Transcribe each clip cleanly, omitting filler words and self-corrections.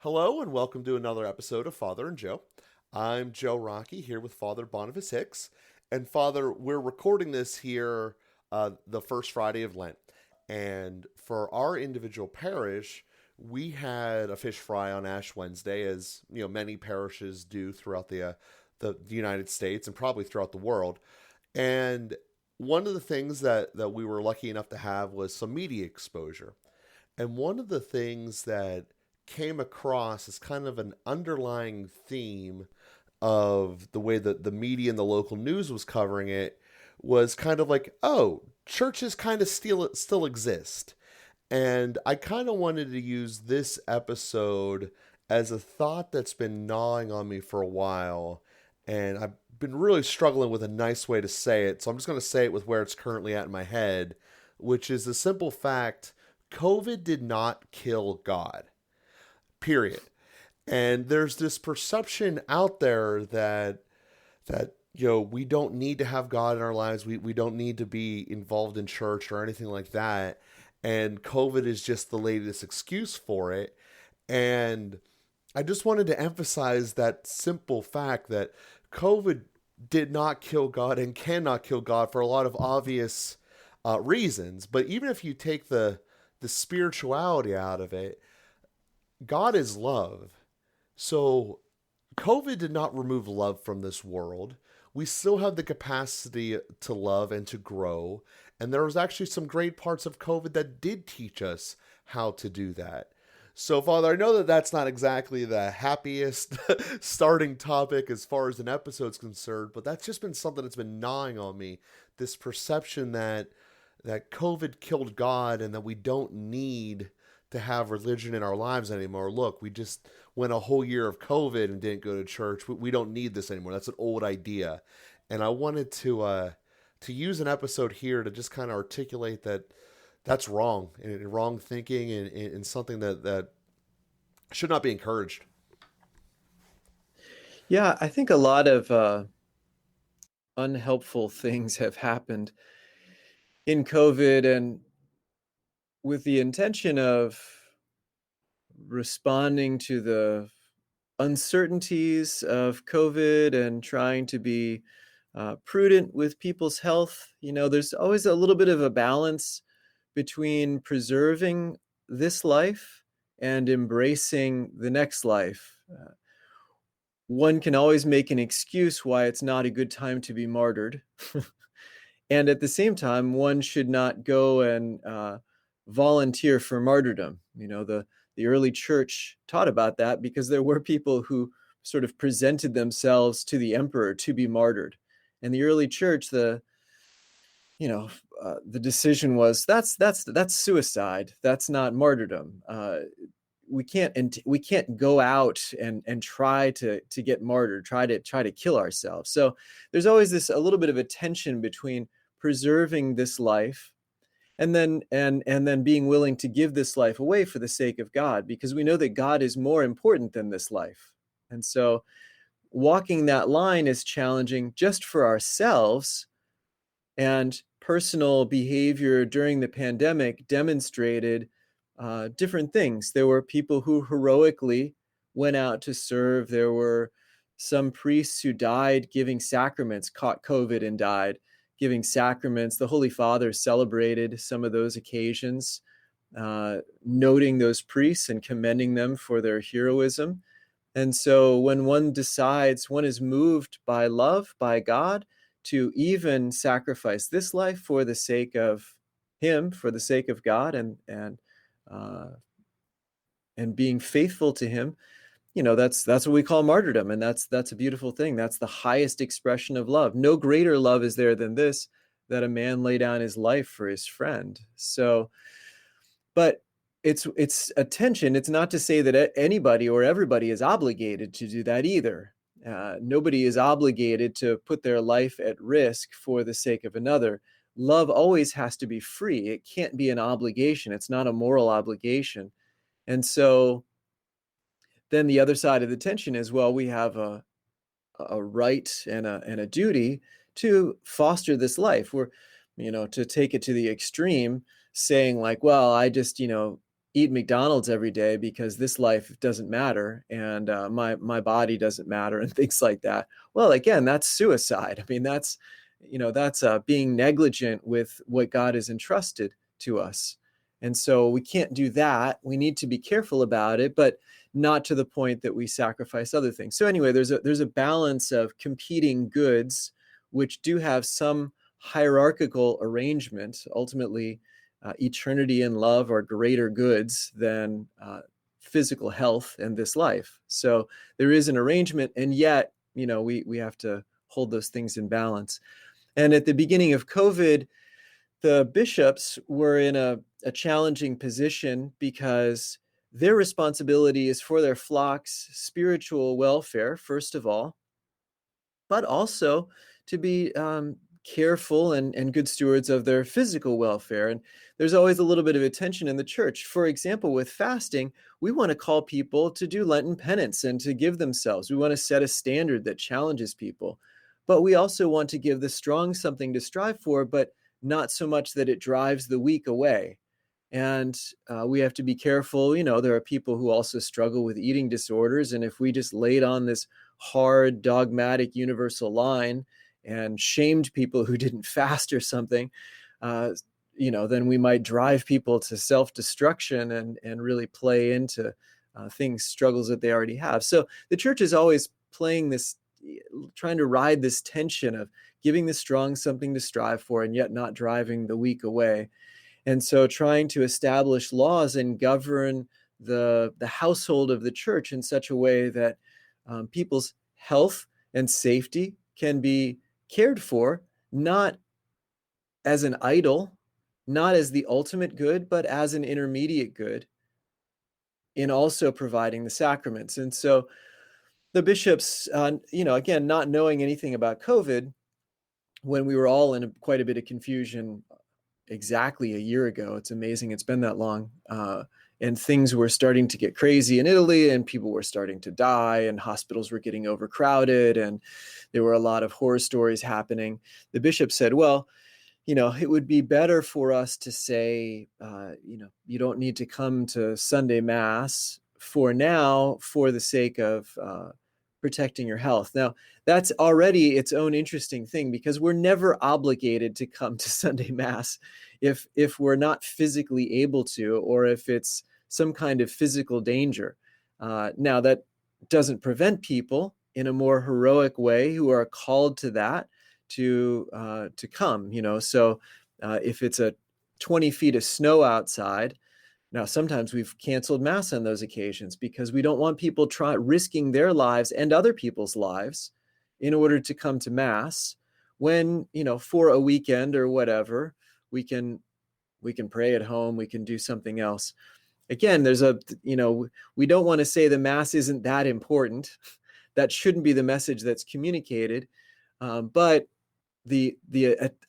Hello and welcome to another episode of Father and Joe. I'm Joe Rocky here with Father Boniface Hicks. And Father, we're recording this here the first Friday of Lent. And for our individual parish, we had a fish fry on Ash Wednesday, as many parishes do throughout the United States and probably throughout the world. And one of the things that we were lucky enough to have was some media exposure. And one of the things that came across as kind of an underlying theme of the way that the media and the local news was covering it was kind of like, oh, churches kind of still exist. And I kind of wanted to use this episode as a thought that's been gnawing on me for a while. And I've been really struggling with a nice way to say it. So I'm just going to say it with where it's currently at in my head, which is the simple fact COVID did not kill God, period. And there's this perception out there that we don't need to have God in our lives. We don't need to be involved in church or anything like that. And COVID is just the latest excuse for it. And I just wanted to emphasize that simple fact that COVID did not kill God and cannot kill God for a lot of obvious reasons. But even if you take the spirituality out of it, God is love. So COVID did not remove love from this world. We still have the capacity to love and to grow. And there was actually some great parts of COVID that did teach us how to do that. So, Father, I know that that's not exactly the happiest starting topic as far as an episode's concerned, but that's just been something that's been gnawing on me. This perception that COVID killed God and that we don't need to have religion in our lives anymore. Look, we just went a whole year of COVID and didn't go to church. We don't need this anymore. That's an old idea. And I wanted to use an episode here to just kind of articulate that that's wrong and wrong thinking and something that should not be encouraged. Yeah, I think a lot of unhelpful things have happened in COVID, and with the intention of responding to the uncertainties of COVID and trying to be prudent with people's health. There's always a little bit of a balance between preserving this life and embracing the next life. One can always make an excuse why it's not a good time to be martyred. And at the same time, one should not go and volunteer for martyrdom. The early church taught about that because there were people who sort of presented themselves to the emperor to be martyred. And the early church, the decision was that's suicide. That's not martyrdom. We can't go out and try to get martyred, try to kill ourselves. So there's always a little bit of a tension between preserving this life and then being willing to give this life away for the sake of God, because we know that God is more important than this life. And so walking that line is challenging just for ourselves. And personal behavior during the pandemic demonstrated different things. There were people who heroically went out to serve. There were some priests who died giving sacraments, caught COVID and died giving sacraments. The Holy Father celebrated some of those occasions, noting those priests and commending them for their heroism. And so when one decides, one is moved by love, by God, to even sacrifice this life for the sake of Him, for the sake of God, and being faithful to Him, that's what we call martyrdom, and that's a beautiful thing. That's the highest expression of love. No greater love is there than this, that a man lay down his life for his friend. So, but it's a tension. It's not to say that anybody or everybody is obligated to do that either. Nobody is obligated to put their life at risk for the sake of another. Love always has to be free. It can't be an obligation. It's not a moral obligation. And so then the other side of the tension is, well, we have a right and a duty to foster this life. We're, to take it to the extreme, saying like, well, I just, eat McDonald's every day because this life doesn't matter, and my body doesn't matter, and things like that. Well, again, that's suicide. I mean, that's being negligent with what God has entrusted to us. And so we can't do that. We need to be careful about it, but not to the point that we sacrifice other things. So anyway, there's a balance of competing goods, which do have some hierarchical arrangement. Ultimately, eternity and love are greater goods than physical health and this life. So there is an arrangement, and yet, we have to hold those things in balance. And at the beginning of COVID, the bishops were in a challenging position because their responsibility is for their flock's spiritual welfare, first of all, but also to be careful and good stewards of their physical welfare. And there's always a little bit of a tension in the church. For example, with fasting, we want to call people to do Lenten penance and to give themselves. We want to set a standard that challenges people. But we also want to give the strong something to strive for, but not so much that it drives the weak away. And we have to be careful. There are people who also struggle with eating disorders. And if we just laid on this hard, dogmatic, universal line and shamed people who didn't fast or something, then we might drive people to self-destruction and really play into struggles that they already have. So the church is always trying to ride this tension of giving the strong something to strive for and yet not driving the weak away. And so trying to establish laws and govern the household of the church in such a way that people's health and safety can be cared for, not as an idol, not as the ultimate good, but as an intermediate good in also providing the sacraments. And so the bishops, again, not knowing anything about COVID, when we were all in quite a bit of confusion exactly a year ago. It's amazing it's been that long. And things were starting to get crazy in Italy, and people were starting to die, and hospitals were getting overcrowded, and there were a lot of horror stories happening. The bishop said, well, it would be better for us to say, you don't need to come to Sunday Mass for now for the sake of protecting your health. Now, that's already its own interesting thing, because we're never obligated to come to Sunday Mass if we're not physically able to, or if it's some kind of physical danger. Now, that doesn't prevent people in a more heroic way who are called to that to come. So if it's a 20 feet of snow outside, now, sometimes we've canceled Mass on those occasions because we don't want people risking their lives and other people's lives in order to come to Mass when, for a weekend or whatever, we can pray at home, we can do something else. Again, we don't want to say the Mass isn't that important. That shouldn't be the message that's communicated. But the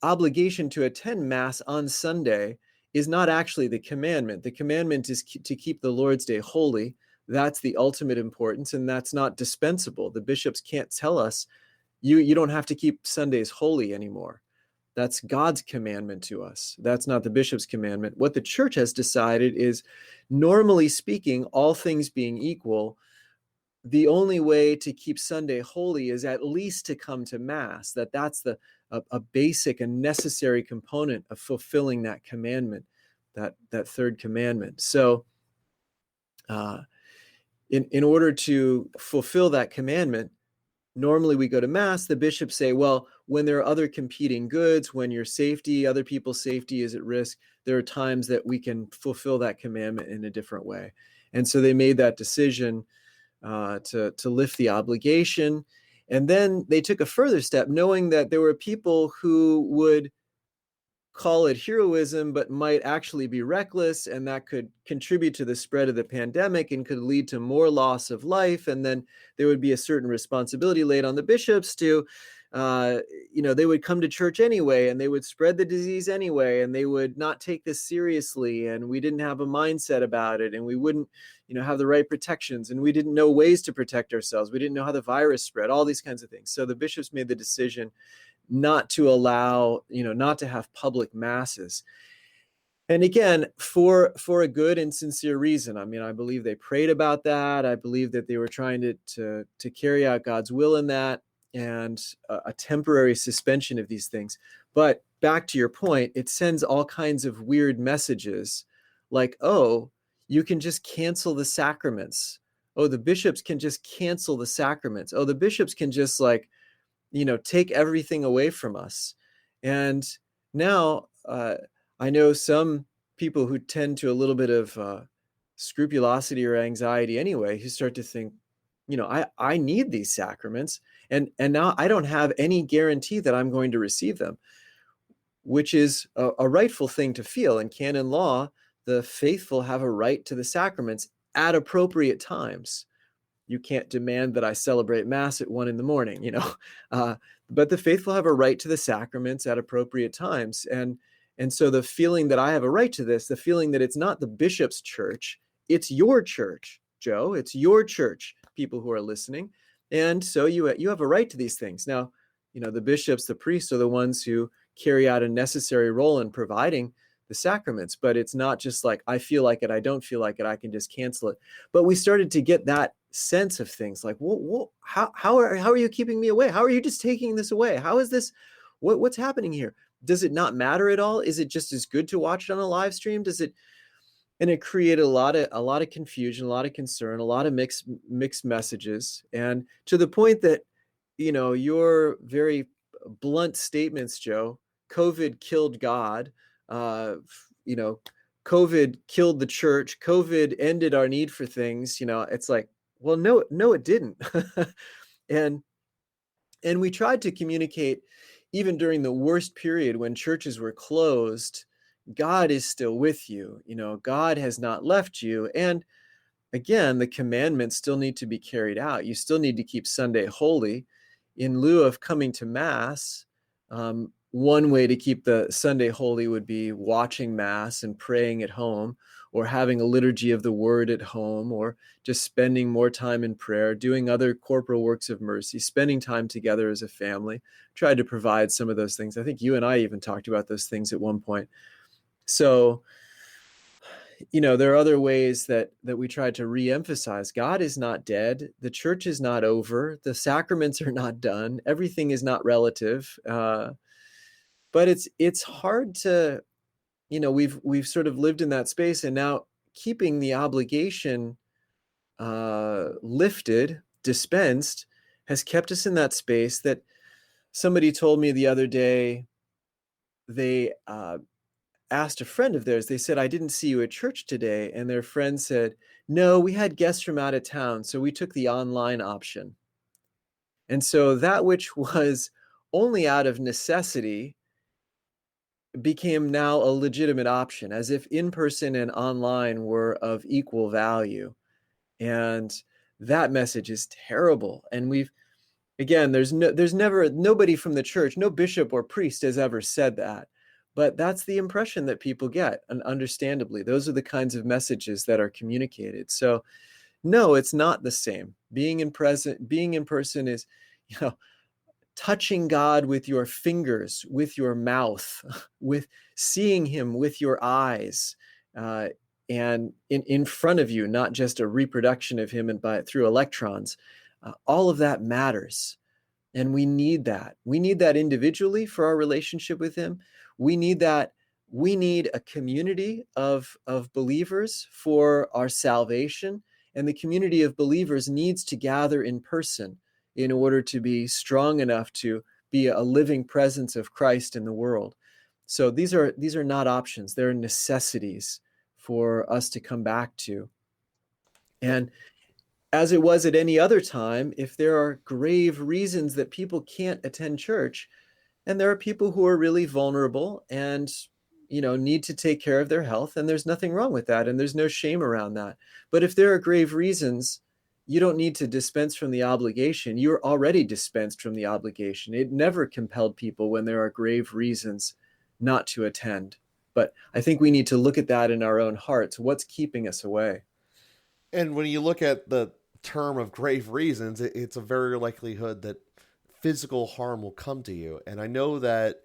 obligation to attend Mass on Sunday is not actually the commandment. The commandment is to keep the Lord's Day holy. That's the ultimate importance, and that's not dispensable. The bishops can't tell us, you don't have to keep Sundays holy anymore. That's God's commandment to us. That's not the bishop's commandment. What the church has decided is, normally speaking, all things being equal, the only way to keep Sunday holy is at least to come to Mass. That's a basic and necessary component of fulfilling that commandment, that third commandment. So in order to fulfill that commandment, normally we go to Mass. The bishops say, well, when there are other competing goods, when other people's safety is at risk, there are times that we can fulfill that commandment in a different way. And so they made that decision to lift the obligation. And then they took a further step, knowing that there were people who would call it heroism, but might actually be reckless, and that could contribute to the spread of the pandemic and could lead to more loss of life. And then there would be a certain responsibility laid on the bishops to, they would come to church anyway, and they would spread the disease anyway, and they would not take this seriously, and we didn't have a mindset about it, and we wouldn't, have the right protections, and we didn't know ways to protect ourselves. We didn't know how the virus spread, all these kinds of things. So the bishops made the decision not to allow, not to have public masses. And again, for a good and sincere reason. I mean, I believe they prayed about that. I believe that they were trying to carry out God's will in that, and a temporary suspension of these things. But back to your point, it sends all kinds of weird messages, like, oh, you can just cancel the sacraments. Oh, the bishops can just cancel the sacraments. Oh, the bishops can just, like, take everything away from us. And now I know some people who tend to a little bit of scrupulosity or anxiety anyway, who start to think, I need these sacraments, and now I don't have any guarantee that I'm going to receive them, which is a rightful thing to feel. In canon law, the faithful have a right to the sacraments at appropriate times. You can't demand that I celebrate Mass at 1 a.m, but the faithful have a right to the sacraments at appropriate times. And so the feeling that I have a right to this, the feeling that it's not the bishop's church, it's your church, Joe, it's your church, people who are listening. And so you have a right to these things. Now, the bishops, the priests are the ones who carry out a necessary role in providing the sacraments, but it's not just like, I feel like it, I don't feel like it, I can just cancel it. But we started to get that sense of things, like, how are you keeping me away? How are you just taking this away? How is this? What's happening here? Does it not matter at all? Is it just as good to watch it on a live stream? Does it? And it created a lot of confusion, a lot of concern, a lot of mixed messages, and to the point that, your very blunt statements, Joe, COVID killed God, you know, COVID killed the church, COVID ended our need for things, it's like, well, no, it didn't. and and we tried to communicate, even during the worst period when churches were closed, God is still with you. God has not left you. And again, the commandments still need to be carried out. You still need to keep Sunday holy. In lieu of coming to Mass, one way to keep the Sunday holy would be watching Mass and praying at home, or having a liturgy of the Word at home, or just spending more time in prayer, doing other corporal works of mercy, spending time together as a family. Tried to provide some of those things. I think you and I even talked about those things at one point. So, there are other ways that we try to re-emphasize God is not dead. The church is not over. The sacraments are not done. Everything is not relative. But it's hard to, we've sort of lived in that space, and now keeping the obligation lifted, dispensed, has kept us in that space. That somebody told me the other day, they asked a friend of theirs, they said, I didn't see you at church today. And their friend said, no, we had guests from out of town, so we took the online option. And so that which was only out of necessity became now a legitimate option, as if in-person and online were of equal value. And that message is terrible. And there's never, nobody from the church, no bishop or priest has ever said that. But that's the impression that people get, and understandably, those are the kinds of messages that are communicated. So, no, it's not the same. Being in person is, touching God with your fingers, with your mouth, with seeing Him with your eyes, and in front of you, not just a reproduction of Him through electrons. All of that matters. And we need that. We need that individually for our relationship with Him. We need that. We need a community of believers for our salvation. And the community of believers needs to gather in person in order to be strong enough to be a living presence of Christ in the world. So these are not options. They're necessities for us to come back to. And as it was at any other time, if there are grave reasons that people can't attend church, and there are people who are really vulnerable and need to take care of their health, and there's nothing wrong with that, and there's no shame around that. But if there are grave reasons, you don't need to dispense from the obligation. You're already dispensed from the obligation. It never compelled people when there are grave reasons not to attend. But I think we need to look at that in our own hearts. What's keeping us away? And when you look at the term of grave reasons, it's a very likelihood that physical harm will come to you. And I know that,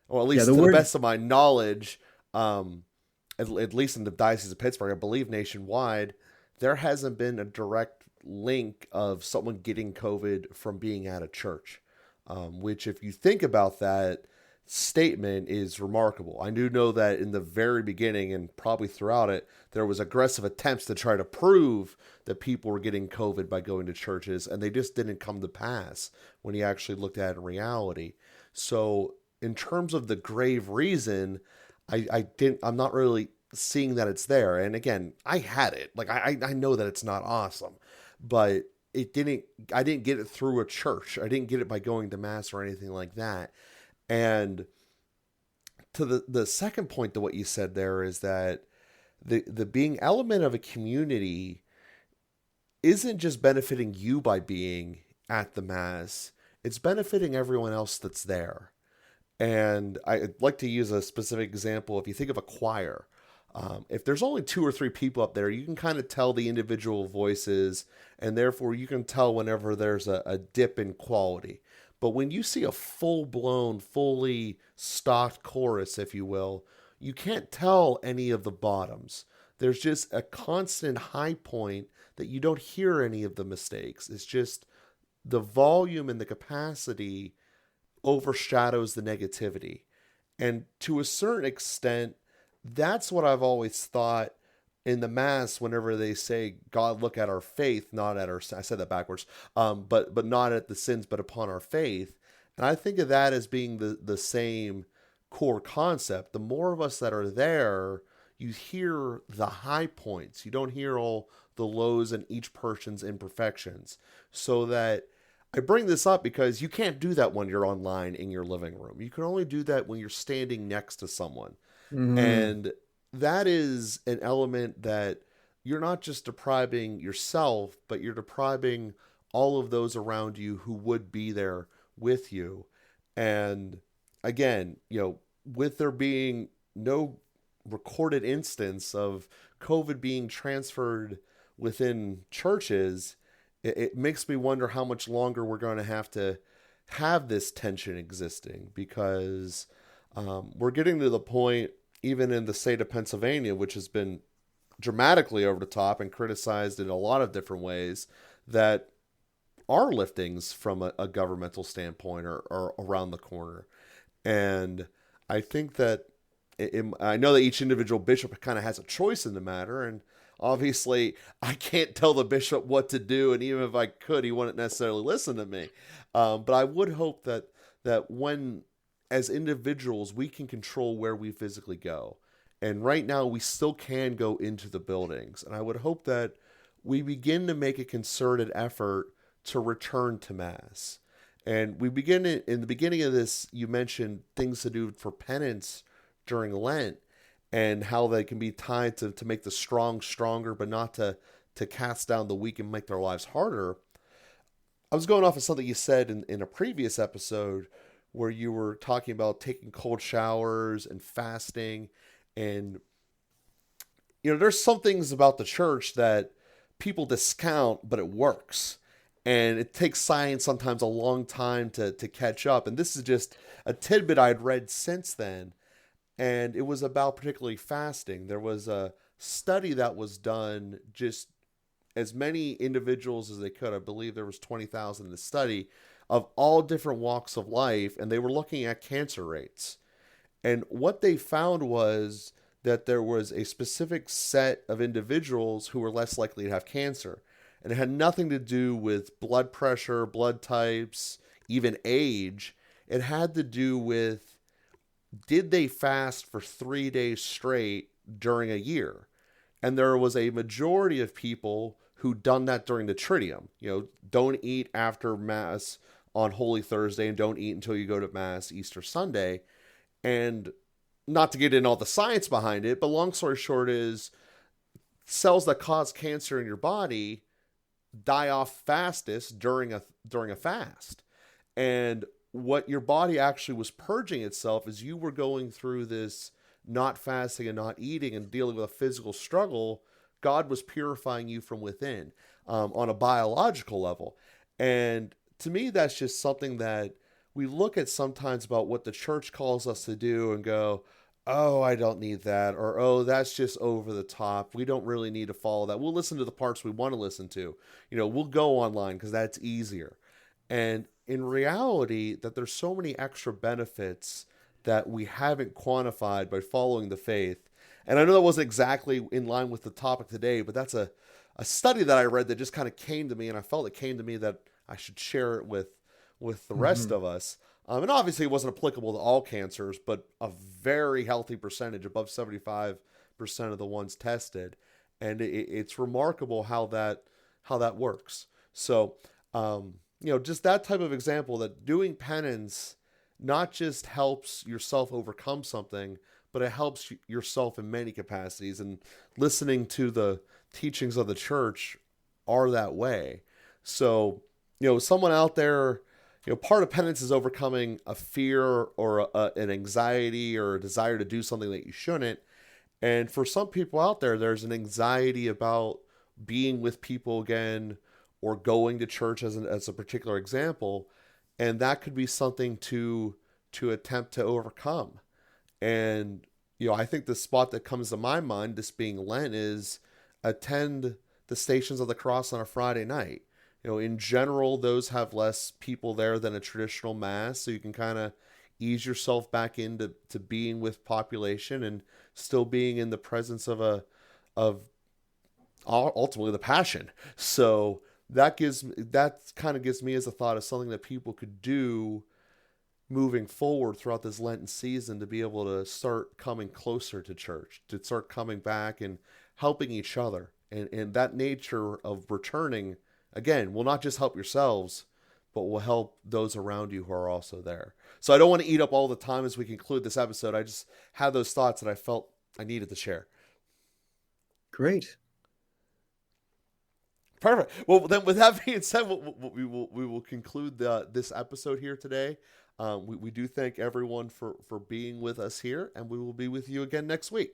or at Yeah, least the to the word, best of my knowledge, at least in the Diocese of Pittsburgh, I believe nationwide, there hasn't been a direct link of someone getting COVID from being at a church. Which, if you think about that statement, is remarkable. I do know that in the very beginning and probably throughout it, there was aggressive attempts to try to prove that people were getting COVID by going to churches, and they just didn't come to pass when you actually looked at it in reality. So, in terms of the grave reason, I'm not really seeing that it's there. And again, I had it. Like I know that it's not awesome, but I didn't get it through a church. I didn't get it by going to mass or anything like that. And to the second point to what you said there is that the being element of a community isn't just benefiting you by being at the mass, it's benefiting everyone else that's there. And I'd like to use a specific example. If you think of a choir, if there's only 2 or 3 people up there, you can kind of tell the individual voices, and therefore you can tell whenever there's a dip in quality. But when you see a full-blown, fully stocked chorus, if you will, you can't tell any of the bottoms. There's just a constant high point that you don't hear any of the mistakes. It's just the volume and the capacity overshadows the negativity. And to a certain extent, that's what I've always thought in the mass whenever they say, God, look at our faith, not at our, I said that backwards, but not at the sins, but upon our faith. And I think of that as being the same core concept. The more of us that are there, you hear the high points. You don't hear all the lows and each person's imperfections. So that I bring this up because you can't do that when you're online in your living room. You can only do that when you're standing next to someone. Mm-hmm. And that is an element that you're not just depriving yourself, but you're depriving all of those around you who would be there with you. And again, with there being no recorded instance of COVID being transferred within churches, it makes me wonder how much longer we're going to have this tension existing, because we're getting to the point, even in the state of Pennsylvania, which has been dramatically over the top and criticized in a lot of different ways, that our liftings from a governmental standpoint are around the corner. And I think that I know that each individual bishop kind of has a choice in the matter, and obviously I can't tell the bishop what to do, and even if I could, he wouldn't necessarily listen to me. But I would hope that when, as individuals, we can control where we physically go. And right now we still can go into the buildings. And I would hope that we begin to make a concerted effort to return to Mass. And we begin in the beginning of this, you mentioned things to do for penance during Lent, and how they can be tied to make the strong stronger, but not to cast down the weak and make their lives harder. I was going off of something you said in a previous episode where you were talking about taking cold showers and fasting. And, there's some things about the church that people discount, but it works. And it takes science sometimes a long time to catch up. And this is just a tidbit I'd read since then. And it was about particularly fasting. There was a study that was done, just as many individuals as they could. I believe there was 20,000 in the study, of all different walks of life. And they were looking at cancer rates. And what they found was that there was a specific set of individuals who were less likely to have cancer. And it had nothing to do with blood pressure, blood types, even age. It had to do with, did they fast for 3 days straight during a year? And there was a majority of people who done that during the Triduum. Don't eat after Mass on Holy Thursday and don't eat until you go to Mass Easter Sunday. And not to get in all the science behind it, but long story short is, cells that cause cancer in your body die off fastest during a fast. And what your body actually was purging itself as you were going through this not fasting and not eating and dealing with a physical struggle. God was purifying you from within, on a biological level. And to me, that's just something that we look at sometimes about what the church calls us to do and go, oh, I don't need that, or oh, that's just over the top. We don't really need to follow that. We'll listen to the parts we want to listen to. We'll go online because that's easier. And in reality, that there's so many extra benefits that we haven't quantified by following the faith. And I know that wasn't exactly in line with the topic today, but that's a study that I read that just kind of came to me, and I felt it came to me that I should share it with the rest Hmm. of us. And obviously, it wasn't applicable to all cancers, but a very healthy percentage, above 75% of the ones tested, and it's remarkable how that works. So, just that type of example that doing penance not just helps yourself overcome something, but it helps yourself in many capacities. And listening to the teachings of the church are that way. So, someone out there, part of penance is overcoming a fear or an anxiety or a desire to do something that you shouldn't. And for some people out there, there's an anxiety about being with people again or going to church as a particular example. And that could be something to attempt to overcome. And, I think the spot that comes to my mind, this being Lent, is attend the Stations of the Cross on a Friday night. In general, those have less people there than a traditional mass, so you can kind of ease yourself back into being with population and still being in the presence of ultimately the Passion. So that kind of gives me as a thought of something that people could do moving forward throughout this Lenten season to be able to start coming closer to church, to start coming back and helping each other. And that nature of returning, again, will not just help yourselves, but will help those around you who are also there. So I don't want to eat up all the time as we conclude this episode. I just had those thoughts that I felt I needed to share. Great. Perfect. Well, then, with that being said, we will conclude this episode here today. We do thank everyone for being with us here, and we will be with you again next week.